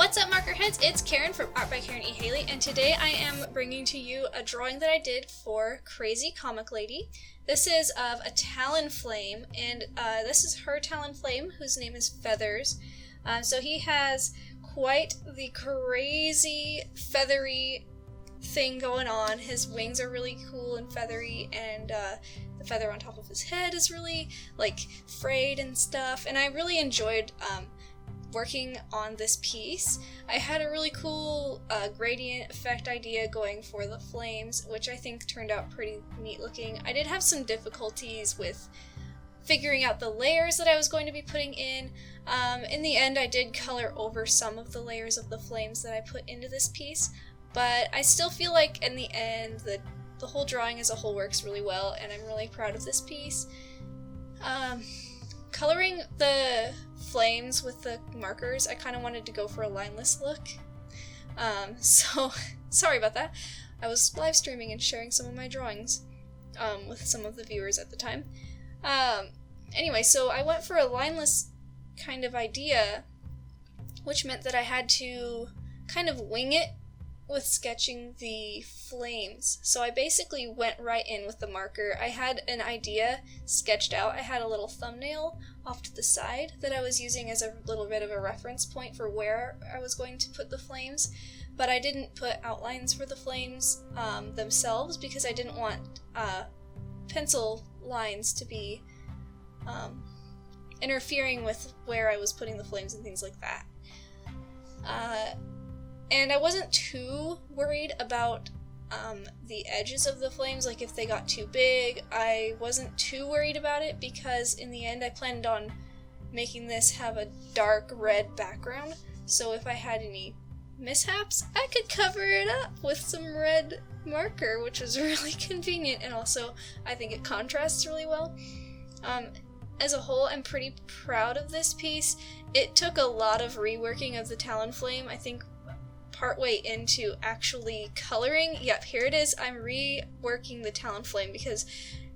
What's up, marker heads? It's Karen from Art by Karen E. Haley, and today I am bringing to you a drawing that I did for CrazyComicLady. This is of a Talonflame, and this is her Talonflame, whose name is Feathers. So he has quite the crazy feathery thing going on. His wings are really cool and feathery, and the feather on top of his head is really like frayed and stuff, and I really enjoyed working on this piece. I had a really cool gradient effect idea going for the flames, which I think turned out pretty neat looking. I did have some difficulties with figuring out the layers that I was going to be putting in. In the end, I did color over some of the layers of the flames that I put into this piece, but I still feel like in the end the whole drawing as a whole works really well, and I'm really proud of this piece. Coloring the flames with the markers, I kind of wanted to go for a lineless look. So sorry about that. I was live streaming and sharing some of my drawings with some of the viewers at the time. Anyway, so I went for a lineless kind of idea, which meant that I had to kind of wing it with sketching the flames. So I basically went right in with the marker. I had an idea sketched out. I had a little thumbnail off to the side that I was using as a little bit of a reference point for where I was going to put the flames, but I didn't put outlines for the flames themselves because I didn't want pencil lines to be interfering with where I was putting the flames and things like that. And I wasn't too worried about the edges of the flames, like if they got too big. I wasn't too worried about it because in the end I planned on making this have a dark red background, so if I had any mishaps, I could cover it up with some red marker, which was really convenient, and also I think it contrasts really well. As a whole, I'm pretty proud of this piece. It took a lot of reworking of the Talonflame. I think partway into actually coloring, yep, here it is, I'm reworking the Talonflame because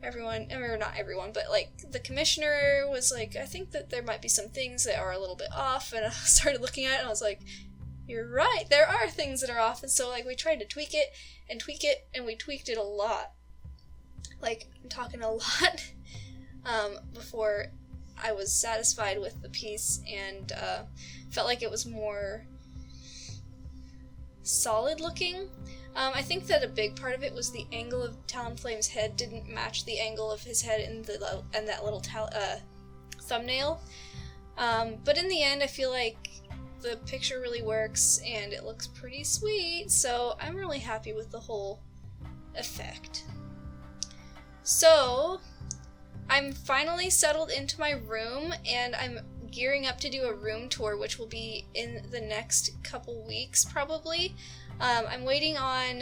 everyone, or not everyone, but like the commissioner was like, I think that there might be some things that are a little bit off, and I started looking at it and I was like, you're right, there are things that are off, and so like we tried to tweak it, and we tweaked it a lot. Like, I'm talking a lot before I was satisfied with the piece and felt like it was more solid looking. I think that a big part of it was the angle of Talonflame's head didn't match the angle of his head in that little thumbnail. But in the end, I feel like the picture really works and it looks pretty sweet, so I'm really happy with the whole effect. So I'm finally settled into my room, and I'm gearing up to do a room tour, which will be in the next couple weeks probably. I'm waiting on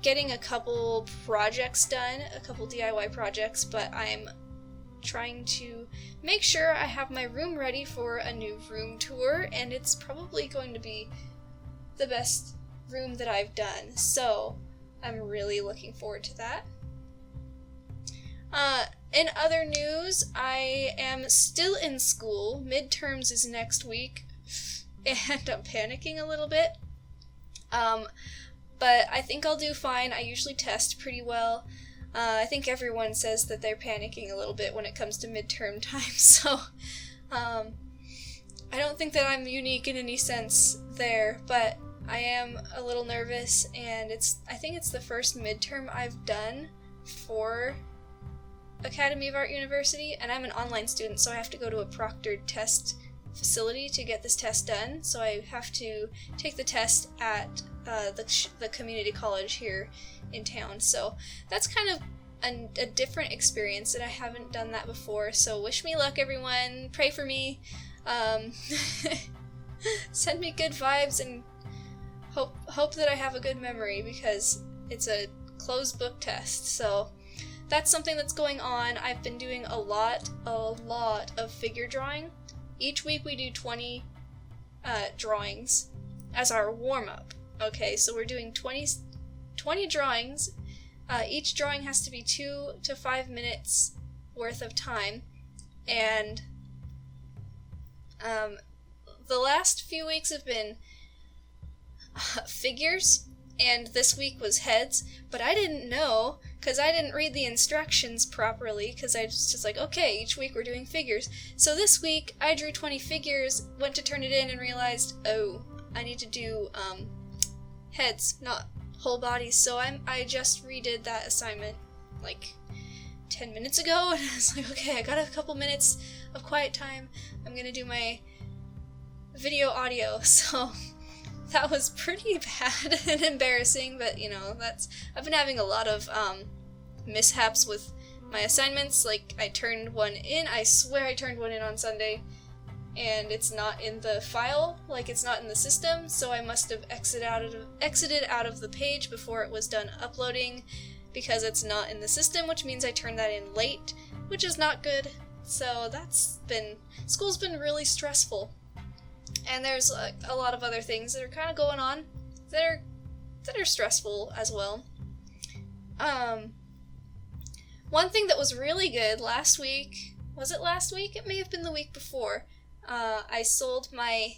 getting a couple projects done, a couple DIY projects, but I'm trying to make sure I have my room ready for a new room tour, and it's probably going to be the best room that I've done, so I'm really looking forward to that. In other news, I am still in school. Midterms is next week, and I'm panicking a little bit. But I think I'll do fine. I usually test pretty well. I think everyone says that they're panicking a little bit when it comes to midterm time, so I don't think that I'm unique in any sense there, but I am a little nervous, and I think it's the first midterm I've done for Academy of Art University, and I'm an online student, so I have to go to a proctored test facility to get this test done, so I have to take the test at the community college here in town, so that's kind of a different experience, and I haven't done that before, so wish me luck, everyone. Pray for me. Send me good vibes, and hope that I have a good memory, because it's a closed book test, so that's something that's going on. I've been doing a lot of figure drawing. Each week we do 20 drawings as our warm-up. Okay, so we're doing 20 drawings. Each drawing has to be 2 to 5 minutes worth of time, and the last few weeks have been figures, and this week was heads, but I didn't know, because I didn't read the instructions properly, because I was just like, okay, each week we're doing figures. So this week, I drew 20 figures, went to turn it in, and realized, oh, I need to do heads, not whole bodies. So I just redid that assignment, like 10 minutes ago, and I was like, okay, I got a couple minutes of quiet time, I'm gonna do my video audio. So that was pretty bad and embarrassing, but you know, I've been having a lot of mishaps with my assignments. Like, I turned one in, I swear I turned one in on Sunday, and it's not in the file, like it's not in the system, so I must have exited out of the page before it was done uploading, because it's not in the system, which means I turned that in late, which is not good. So school's been really stressful. And there's a lot of other things that are kind of going on that are stressful as well. One thing that was really good last week, was it last week? It may have been the week before. I sold my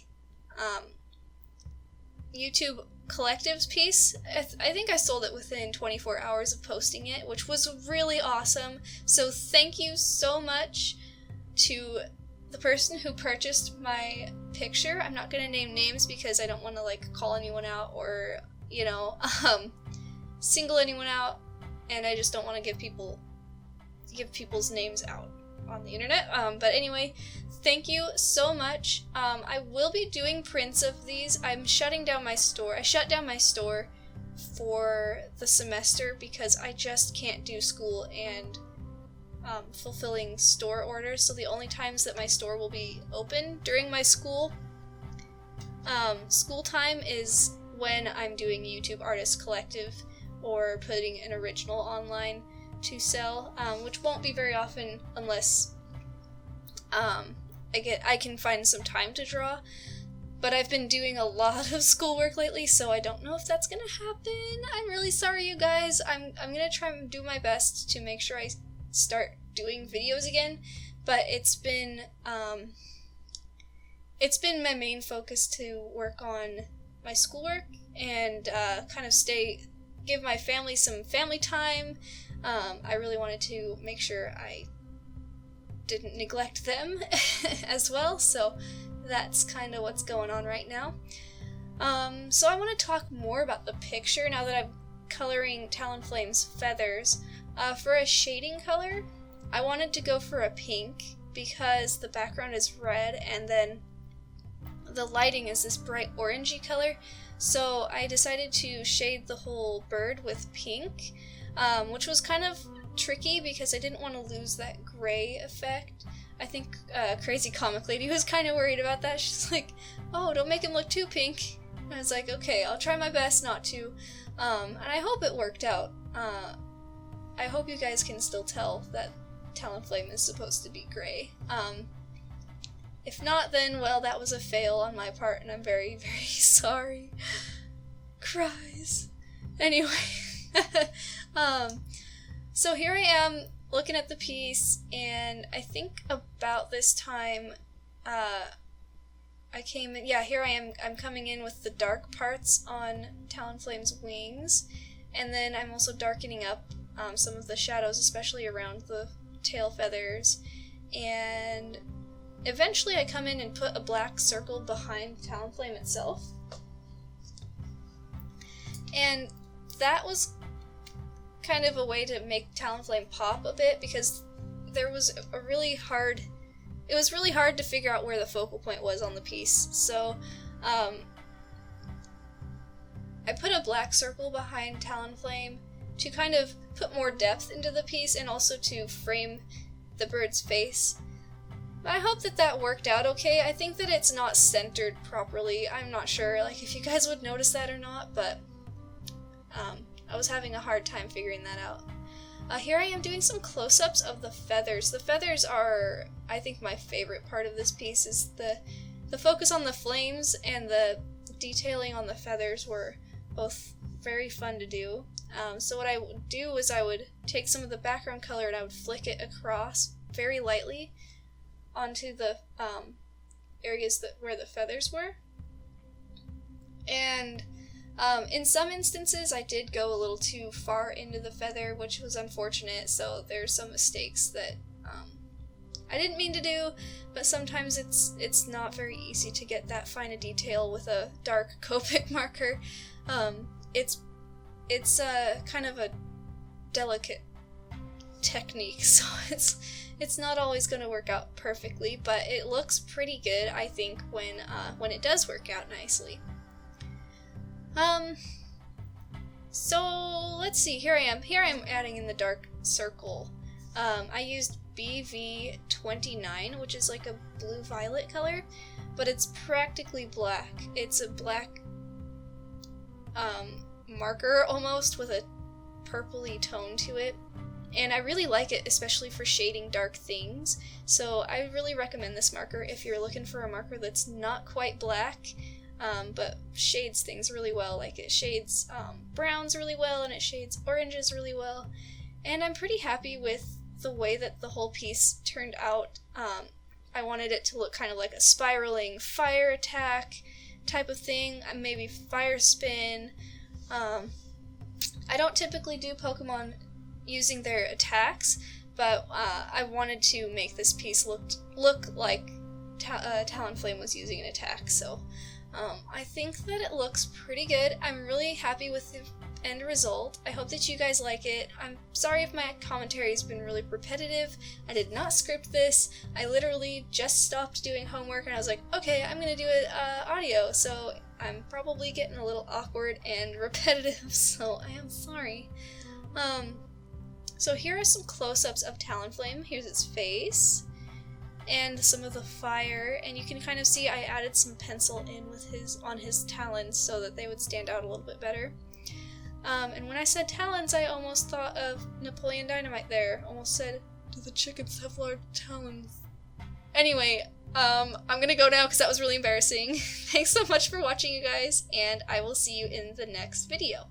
YouTube collectives piece. I think I sold it within 24 hours of posting it, which was really awesome. So thank you so much to the person who purchased my picture. I'm not gonna name names because I don't want to like call anyone out or, you know, single anyone out, and I just don't want to give people's names out on the internet. But anyway, thank you so much. I will be doing prints of these. I'm shutting down my store. I shut down my store for the semester because I just can't do school and fulfilling store orders. So the only times that my store will be open during my school time is when I'm doing YouTube Artist Collective or putting an original online to sell, which won't be very often unless I can find some time to draw. But I've been doing a lot of schoolwork lately, so I don't know if that's gonna happen. I'm really sorry, you guys. I'm gonna try and do my best to make sure I start doing videos again, but it's been my main focus to work on my schoolwork and kind of give my family some family time. I really wanted to make sure I didn't neglect them as well, so that's kind of what's going on right now. So I want to talk more about the picture now that I'm coloring Talonflame's feathers. For a shading color, I wanted to go for a pink because the background is red and then the lighting is this bright orangey color. So I decided to shade the whole bird with pink, which was kind of tricky because I didn't want to lose that gray effect. I think CrazyComicLady was kind of worried about that. She's like, oh, don't make him look too pink. And I was like, okay, I'll try my best not to. And I hope it worked out. I hope you guys can still tell that Talonflame is supposed to be gray. If not, then, well, that was a fail on my part, and I'm very, very sorry. Cries. Anyway. So here I am, looking at the piece, and I think about this time, here I am, I'm coming in with the dark parts on Talonflame's wings, and then I'm also darkening up some of the shadows, especially around the tail feathers, and eventually I come in and put a black circle behind Talonflame itself. And that was kind of a way to make Talonflame pop a bit because it was really hard to figure out where the focal point was on the piece. So I put a black circle behind Talonflame to kind of put more depth into the piece and also to frame the bird's face. I hope that worked out okay. I think that it's not centered properly. I'm not sure if you guys would notice that or not, but I was having a hard time figuring that out. Here I am doing some close-ups of the feathers. The feathers are, I think, my favorite part of this piece. Is the focus on the flames and the detailing on the feathers were both very fun to do. So what I would do is I would take some of the background color and I would flick it across very lightly onto the areas where the feathers were. And In some instances, I did go a little too far into the feather, which was unfortunate, so there's some mistakes that I didn't mean to do, but sometimes it's not very easy to get that fine a detail with a dark Copic marker. It's kind of a delicate technique, so it's not always going to work out perfectly, but it looks pretty good, I think, when it does work out nicely. So let's see, here I am adding in the dark circle. I used BV29, which is like a blue-violet color, but it's practically black. It's a black marker almost with a purpley tone to it, and I really like it, especially for shading dark things, so I really recommend this marker if you're looking for a marker that's not quite black, but shades things really well. Like, it shades browns really well, and it shades oranges really well, and I'm pretty happy with the way that the whole piece turned out. I wanted it to look kind of like a spiraling fire attack type of thing, maybe fire spin. I don't typically do Pokemon using their attacks, but I wanted to make this piece look like Talonflame was using an attack, so I think that it looks pretty good. I'm really happy with the end result. I hope that you guys like it. I'm sorry if my commentary has been really repetitive. I did not script this. I literally just stopped doing homework and I was like, okay, I'm gonna do it audio, so I'm probably getting a little awkward and repetitive, so I am sorry. So here are some close-ups of Talonflame. Here's its face, and some of the fire, and you can kind of see I added some pencil in with on his talons so that they would stand out a little bit better. And when I said talons, I almost thought of Napoleon Dynamite there. Almost said, do the chickens have large talons? Anyway, I'm gonna go now because that was really embarrassing. Thanks so much for watching, you guys, and I will see you in the next video.